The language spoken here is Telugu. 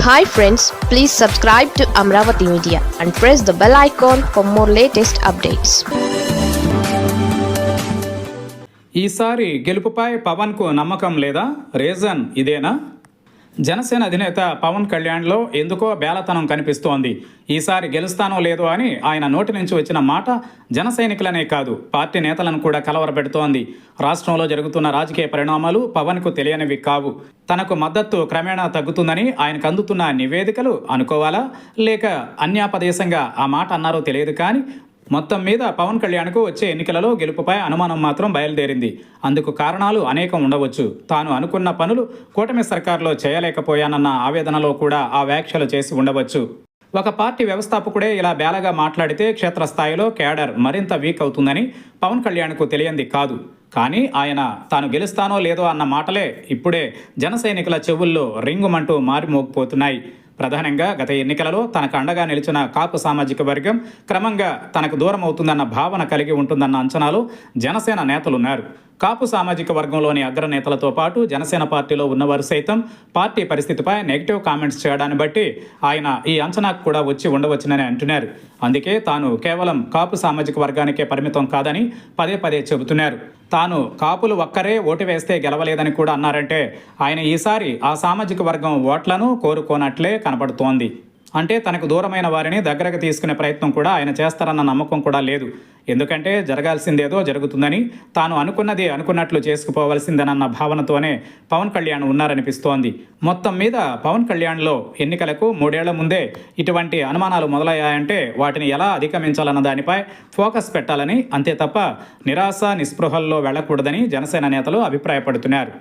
Hi friends, please subscribe to Amravati Media and press the bell icon for more latest updates. ఈసారి గెలుపుపై పవన్కు నమ్మకం లేదా? రీజన్ ఇదేనా? జనసేన అధినేత పవన్ కళ్యాణ్లో ఎందుకో బేలతనం కనిపిస్తోంది. ఈసారి గెలుస్తానో లేదో అని ఆయన నోటి నుంచి వచ్చిన మాట జన సైనికులనే కాదు, పార్టీ నేతలను కూడా కలవరపెడుతోంది. రాష్ట్రంలో జరుగుతున్న రాజకీయ పరిణామాలు పవన్కు తెలియనివి కావు. తనకు మద్దతు క్రమేణా తగ్గుతుందని ఆయనకు అందుతున్న నివేదికలు అనుకోవాలా, లేక అన్యాపదేశంగా ఆ మాట అన్నారో తెలియదు. కానీ మొత్తం మీద పవన్ కళ్యాణ్కు వచ్చే ఎన్నికలలో గెలుపుపై అనుమానం మాత్రం బయలుదేరింది. అందుకు కారణాలు అనేకం ఉండవచ్చు. తాను అనుకున్న పనులు కూటమి సర్కారులో చేయలేకపోయానన్న ఆవేదనలో కూడా ఆ వ్యాఖ్యలు చేసి ఉండవచ్చు. ఒక పార్టీ వ్యవస్థాపకుడే ఇలా బేలగా మాట్లాడితే క్షేత్రస్థాయిలో కేడర్ మరింత వీక్ అవుతుందని పవన్ కళ్యాణ్కు తెలియంది కాదు. కానీ ఆయన తాను గెలుస్తానో లేదో అన్న మాటలే ఇప్పుడే జన సైనికుల చెవుల్లో రింగుమంటూ మారిమోగిపోతున్నాయి. ప్రధానంగా గత ఎన్నికలలో తనకు అండగా నిలిచిన కాపు సామాజిక వర్గం క్రమంగా తనకు దూరం అవుతుందన్న భావన కలిగి ఉంటుందన్న అంచనాలు జనసేన నేతలున్నారు. కాపు సామాజిక వర్గంలోని అగ్రనేతలతో పాటు జనసేన పార్టీలో ఉన్నవారు సైతం పార్టీ పరిస్థితిపై నెగిటివ్ కామెంట్స్ చేయడాన్ని బట్టి ఆయన ఈ అంచనాకు కూడా వచ్చి ఉండవచ్చునని అంటున్నారు. అందుకే తాను కేవలం కాపు సామాజిక వర్గానికే పరిమితం కాదని పదే పదే చెబుతున్నారు. తాను కాపులు ఒక్కరే ఓటు వేస్తే గెలవలేదని కూడా అన్నారంటే ఆయన ఈసారి ఆ సామాజిక వర్గం ఓట్లను కోరుకోనట్లే కనపడుతోంది. అంటే తనకు దూరమైన వారిని దగ్గరకు తీసుకునే ప్రయత్నం కూడా ఆయన చేస్తారన్న నమ్మకం కూడా లేదు. ఎందుకంటే జరగాల్సిందేదో జరుగుతుందని, తాను అనుకున్నది అనుకున్నట్లు చేసుకుపోవలసిందనన్న భావనతోనే పవన్ కళ్యాణ్ ఉన్నారనిపిస్తోంది. మొత్తం మీద పవన్ కళ్యాణ్లో ఎన్నికలకు 3 ఏళ్ల ముందే ఇటువంటి అనుమానాలు మొదలయ్యాయంటే వాటిని ఎలా అధిగమించాలన్న దానిపై ఫోకస్ పెట్టాలని, అంతే తప్ప నిరాశ నిస్పృహల్లో వెళ్లకూడదని జనసేన నేతలు అభిప్రాయపడుతున్నారు.